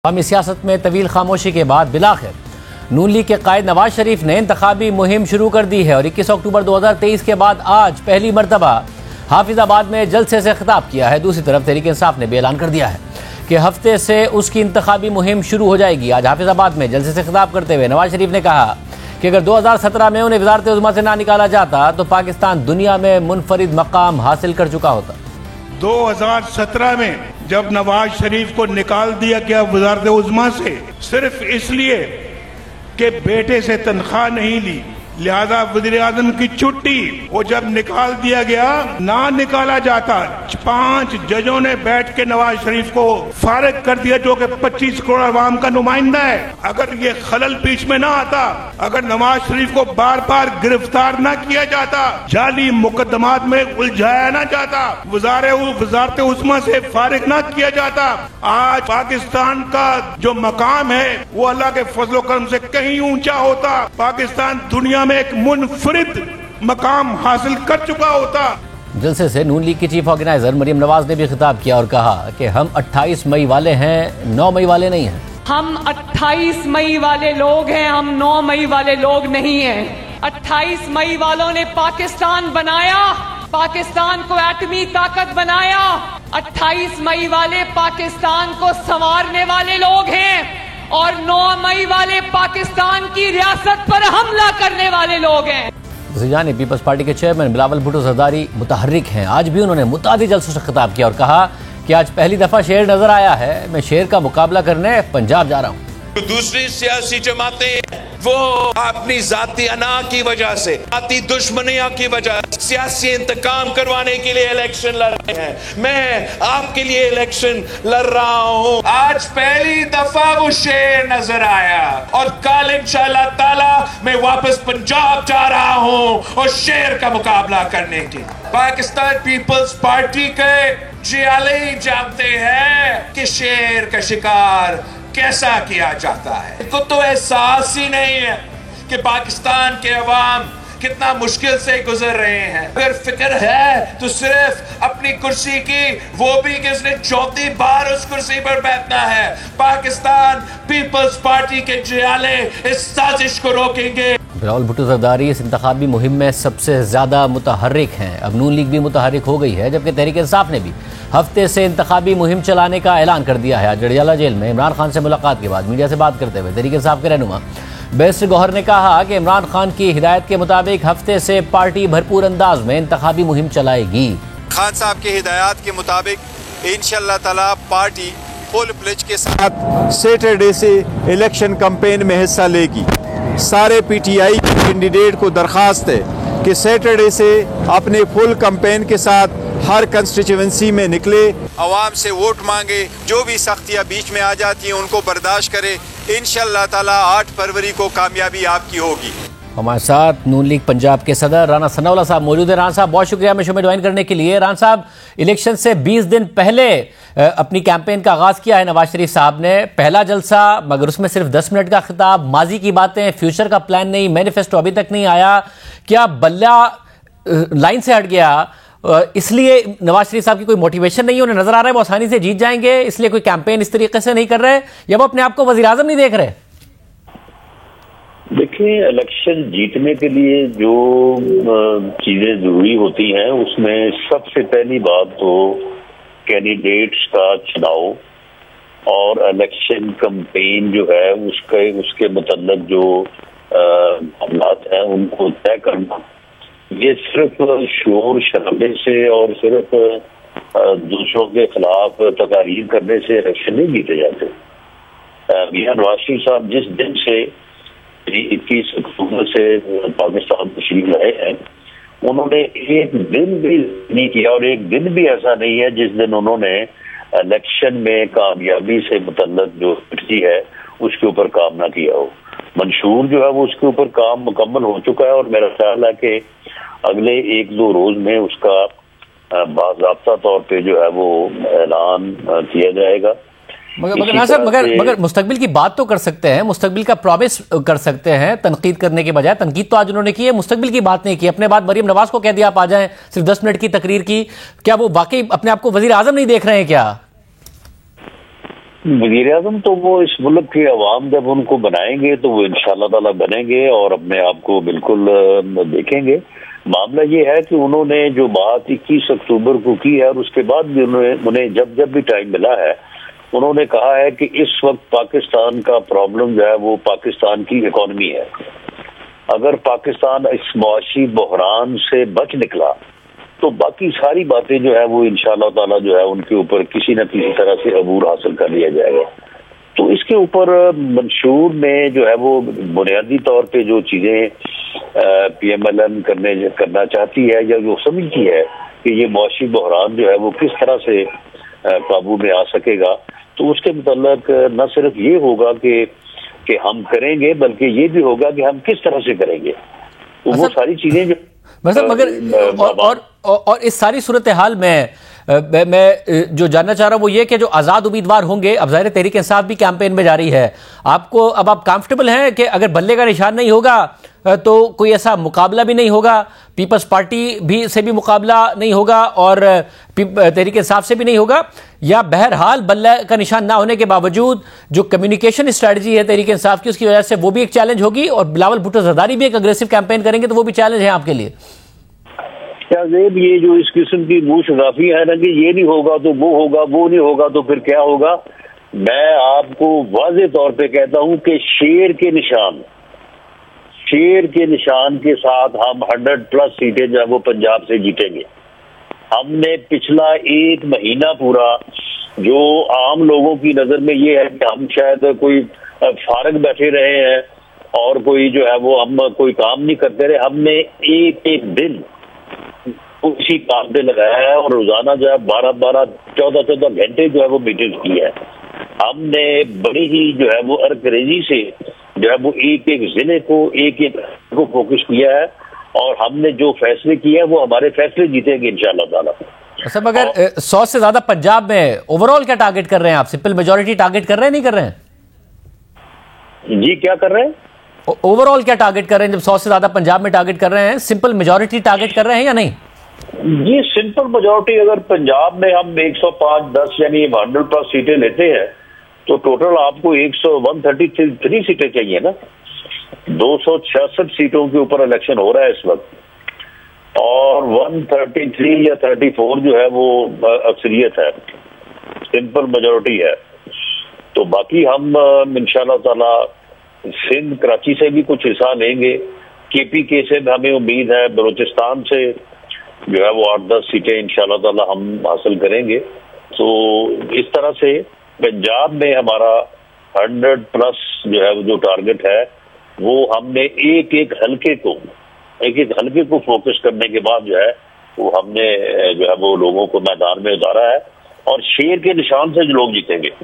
عوامی سیاست میں طویل خاموشی کے بعد بالآخر نون لیگ کے قائد نواز شریف نے انتخابی مہم شروع کر دی ہے اور 21 اکتوبر 2023 کے بعد آج پہلی مرتبہ حافظ آباد میں جلسے سے خطاب کیا ہے۔ دوسری طرف تحریک انصاف نے بھی اعلان کر دیا ہے کہ ہفتے سے اس کی انتخابی مہم شروع ہو جائے گی۔ آج حافظ آباد میں جلسے سے خطاب کرتے ہوئے نواز شریف نے کہا کہ اگر 2017 میں انہیں وزارت عظمیٰ سے نہ نکالا جاتا تو پاکستان دنیا میں منفرد مقام حاصل کر چکا ہوتا۔ 2017 میں جب نواز شریف کو نکال دیا گیا وزارت عظمیٰ سے صرف اس لیے کہ بیٹے سے تنخواہ نہیں لی، لہذا وزیر اعظم کی چھٹی وہ جب نکال دیا گیا، نہ نکالا جاتا 5 ججوں نے بیٹھ کے نواز شریف کو فارغ کر دیا، جو کہ 25 کروڑ عوام کا نمائندہ ہے۔ اگر یہ خلل بیچ میں نہ آتا، اگر نواز شریف کو بار بار گرفتار نہ کیا جاتا، جعلی مقدمات میں الجھایا نہ جاتا، وزارت عظمیٰ سے فارغ نہ کیا جاتا، آج پاکستان کا جو مقام ہے وہ اللہ کے فضل و کرم سے کہیں اونچا ہوتا، پاکستان دنیا میں ایک منفرد مقام حاصل کر چکا ہوتا۔ جلسے سے نون لیگ کی چیف آرگنائزر مریم نواز نے بھی خطاب کیا اور کہا کہ ہم 28 مئی والے ہیں، 9 مئی والے نہیں ہیں۔ ہم 28 مئی والے لوگ ہیں، ہم 9 مئی والے لوگ نہیں ہیں۔ 28 مئی والوں نے پاکستان بنایا، پاکستان کو ایٹمی طاقت بنایا۔ 28 مئی والے پاکستان کو سنوارنے والے لوگ ہیں اور 9 مئی والے پاکستان کی ریاست پر حملہ کرنے والے لوگ ہیں۔ دوسری جانب پیپلز پارٹی کے چیئرمین بلاول بھٹو زرداری متحرک ہیں۔ آج بھی انہوں نے متعدد جلسوں سے خطاب کیا اور کہا کہ آج پہلی دفعہ شیر نظر آیا ہے، میں شیر کا مقابلہ کرنے پنجاب جا رہا ہوں۔ دوسری سیاسی جماعتیں وہ اپنی ذاتی انا کی وجہ سے، ذاتی دشمنیاں کی وجہ سے سیاسی انتقام کروانے کے لیے الیکشن لڑ رہے ہیں۔ میں آپ کے لیے الیکشن لڑ رہا ہوں۔ آج پہلی دفعہ وہ شیر نظر آیا اور کل انشاءاللہ تعالی میں واپس پنجاب جا رہا ہوں اور شیر کا مقابلہ کرنے کے۔ پاکستان پیپلز پارٹی کے جیالے جانتے ہیں کہ شیر کا شکار کیسا کیا جاتا ہے۔ ان کو تو احساس ہی نہیں ہے کہ پاکستان کے عوام کتنا مشکل سے گزر رہے ہیں۔ اگر فکر ہے تو صرف اپنی کرسی کی، وہ بھی کہ اس نے 34 بار اس کرسی پر بیٹھنا ہے۔ پاکستان پیپلز پارٹی کے جیالے اس سازش کو روکیں گے۔ بلاول بھٹو زرداری اس انتخابی مہم میں سب سے زیادہ متحرک ہیں۔ اب نون لیگ بھی متحرک ہو گئی ہے، جبکہ تحریک انصاف نے بھی ہفتے سے انتخابی مہم چلانے کا اعلان کر دیا ہے۔ آج جڑیالہ جیل میں عمران خان سے ملاقات کے بعد میڈیا سے بات کرتے ہوئے تحریک انصاف کے رہنما بیرسٹر گوہر نے کہا کہ عمران خان کی ہدایت کے مطابق ہفتے سے پارٹی بھرپور انداز میں انتخابی مہم چلائے گی۔ خان صاحب کی ہدایات کے مطابق انشاءاللہ تعالی پارٹی فل پلج کے ساتھ سیٹرڈے سے الیکشن کمپین میں حصہ لے گی۔ سارے پی ٹی آئی کینڈیڈیٹ کو درخواست ہے کہ سیٹرڈے سے اپنے فل کمپین کے ساتھ ہر کنسٹیچوئنسی میں نکلے، عوام سے ووٹ مانگے، جو بھی سختیاں بیچ میں آ جاتی ہیں ان کو برداشت کرے۔ انشاءاللہ تعالی 8 فروری کو کامیابی آپ کی ہوگی۔ ہمارے ساتھ نون لیگ پنجاب کے صدر رانا ثناء اللہ صاحب موجود ہیں۔ رانا صاحب بہت شکریہ ہمیں شو میں جوائن کرنے کے لیے۔ رانا صاحب، الیکشن سے 20 دن پہلے اپنی کیمپین کا آغاز کیا ہے نواز شریف صاحب نے، پہلا جلسہ مگر اس میں صرف 10 منٹ کا خطاب، ماضی کی باتیں، فیوچر کا پلان نہیں، مینیفیسٹو ابھی تک نہیں آیا۔ کیا بلہ لائن سے ہٹ گیا؟ اس لیے نواز شریف صاحب کی کوئی موٹیویشن نہیں ہے، انہیں نظر آ رہا ہے وہ آسانی سے جیت جائیں گے، اس لیے کوئی کیمپین اس طریقے سے نہیں کر رہے، یا وہ اپنے آپ کو وزیر اعظم نہیں دیکھ رہے؟ دیکھیں، الیکشن جیتنے کے لیے جو چیزیں ضروری ہوتی ہیں اس میں سب سے پہلی بات تو کینڈیڈیٹس کا چناؤ اور الیکشن کمپین جو ہے اس کے متعلق جو معاملات ہیں ان کو طے کرنا۔ یہ صرف شور شرابے سے اور صرف دوسروں کے خلاف تقاریر کرنے سے الیکشن نہیں جیتے جاتے۔ میاں نواز شریف صاحب جس دن سے 21 اکتوبر سے پاکستان تشریف لائے ہیں، انہوں نے ایک دن بھی نہیں کیا اور ایک دن بھی ایسا نہیں ہے جس دن انہوں نے الیکشن میں کامیابی سے متعلق جو اسٹریٹجی ہے اس کے اوپر کام نہ کیا ہو۔ منشور جو ہے وہ اس کے اوپر کام مکمل ہو چکا ہے اور میرا خیال ہے کہ اگلے 1-2 روز میں اس کا باضابطہ طور پہ جو ہے وہ اعلان کیا جائے گا۔ مگر مستقبل کی بات تو کر سکتے ہیں، مستقبل کا پرومس کر سکتے ہیں، تنقید کرنے کے بجائے۔ تنقید تو آج انہوں نے کی ہے، مستقبل کی بات نہیں کی۔ اپنے بات مریم نواز کو کہہ دیا آپ آ جائیں، صرف 10 منٹ کی تقریر کی۔ کیا وہ واقعی اپنے آپ کو وزیر اعظم نہیں دیکھ رہے ہیں کیا؟ وزیر اعظم تو وہ اس ملک کے عوام جب ان کو بنائیں گے تو وہ انشاءاللہ تعالی بنیں گے اور اپنے آپ کو بالکل دیکھیں گے. معاملہ یہ ہے کہ انہوں نے جو بات 21 اکتوبر کو کی ہے اور اس کے بعد بھی انہیں جب بھی ٹائم ملا ہے انہوں نے کہا ہے کہ اس وقت پاکستان کا پرابلم جو ہے وہ پاکستان کی اکانومی ہے. اگر پاکستان اس معاشی بحران سے بچ نکلا تو باقی ساری باتیں جو ہے وہ انشاءاللہ تعالی جو ہے ان کے اوپر کسی نہ کسی طرح سے عبور حاصل کر لیا جائے گا. تو اس کے اوپر منشور میں جو ہے وہ بنیادی طور پہ جو چیزیں پی ایم ایل این کرنا چاہتی ہے یا جو سمجھتی ہے کہ یہ معاشی بحران جو ہے وہ کس طرح سے قابو میں آ سکے گا, تو اس کے متعلق نہ صرف یہ ہوگا کہ ہم کریں گے بلکہ یہ بھی ہوگا کہ ہم کس طرح سے کریں گے. تو وہ ساری چیزیں جو مگر اور اس ساری صورتحال میں جو جاننا چاہ رہا ہوں وہ یہ کہ جو آزاد امیدوار ہوں گے, اب ظاہر تحریک انصاف بھی کیمپین میں جاری ہے, آپ کمفرٹیبل ہیں کہ اگر بلے کا نشان نہیں ہوگا تو کوئی ایسا مقابلہ بھی نہیں ہوگا, پیپلز پارٹی سے بھی مقابلہ نہیں ہوگا اور تحریک انصاف سے بھی نہیں ہوگا, یا بہرحال بلے کا نشان نہ ہونے کے باوجود جو کمیونیکیشن اسٹریٹجی ہے تحریک انصاف کی اس کی وجہ سے وہ بھی ایک چیلنج ہوگی اور بلاول بھٹو زرداری بھی ایک اگریسو کیمپین کریں گے تو وہ بھی چیلنج ہے آپ کے لیے؟ کیا زیب یہ جو اس قسم کی منہ شگافی ہے نا کہ یہ نہیں ہوگا تو وہ ہوگا, وہ نہیں ہوگا تو پھر کیا ہوگا, میں آپ کو واضح طور پہ کہتا ہوں کہ شیر کے نشان کے ساتھ ہم 100+ سیٹیں جو ہے وہ پنجاب سے جیتیں گے. ہم نے پچھلا 1 مہینہ پورا جو عام لوگوں کی نظر میں یہ ہے کہ ہم شاید کوئی فارغ بیٹھے رہے ہیں اور کوئی جو ہے وہ ہم کوئی کام نہیں کرتے رہے, ہم نے ایک دن اسی کام پہ لگایا ہے اور روزانہ جو ہے 14 گھنٹے جو ہے وہ میٹنگ کی ہے. ہم نے بڑی ہی جو ہے وہ ارکریزی سے جو ہے وہ ایک ضلع کو ایک کو فوکس کیا ہے اور ہم نے جو فیصلے کیے ہیں وہ ہمارے فیصلے جیتیں گے انشاءاللہ تعالی. سب اگر 100 سے زیادہ پنجاب میں اوور آل کیا ٹارگٹ کر رہے ہیں آپ؟ سمپل میجورٹی ٹارگٹ کر رہے ہیں نہیں کر رہے ہیں؟ جی کیا کر رہے ہیں؟ اوور آل کیا ٹارگٹ کر رہے ہیں جب 100 سے زیادہ پنجاب میں ٹارگٹ کر رہے ہیں؟ سمپل میجورٹی ٹارگٹ کر رہے ہیں یا نہیں؟ جی سمپل میجورٹی اگر پنجاب میں ہم 105-10 یعنی 100+ سیٹیں لیتے ہیں تو ٹوٹل آپ کو 133 سیٹیں چاہیے نا. 266 سیٹوں کے اوپر الیکشن ہو رہا ہے اس وقت اور 133 یا 34 جو ہے وہ اکثریت ہے, سمپل میجورٹی ہے. تو باقی ہم انشاءاللہ تعالی سندھ کراچی سے بھی کچھ حصہ لیں گے, KPK سے ہمیں امید ہے, بلوچستان سے جو ہے وہ 8-10 سیٹیں انشاءاللہ تعالی ہم حاصل کریں گے. تو اس طرح سے پنجاب میں ہمارا 100+ جو ہے جو ٹارگٹ ہے وہ ہم نے ایک حلقے کو فوکس کرنے کے بعد جو ہے وہ ہم نے جو ہے وہ لوگوں کو میدان میں اتارا ہے اور شیر کے نشان سے جو لوگ جیتیں گے.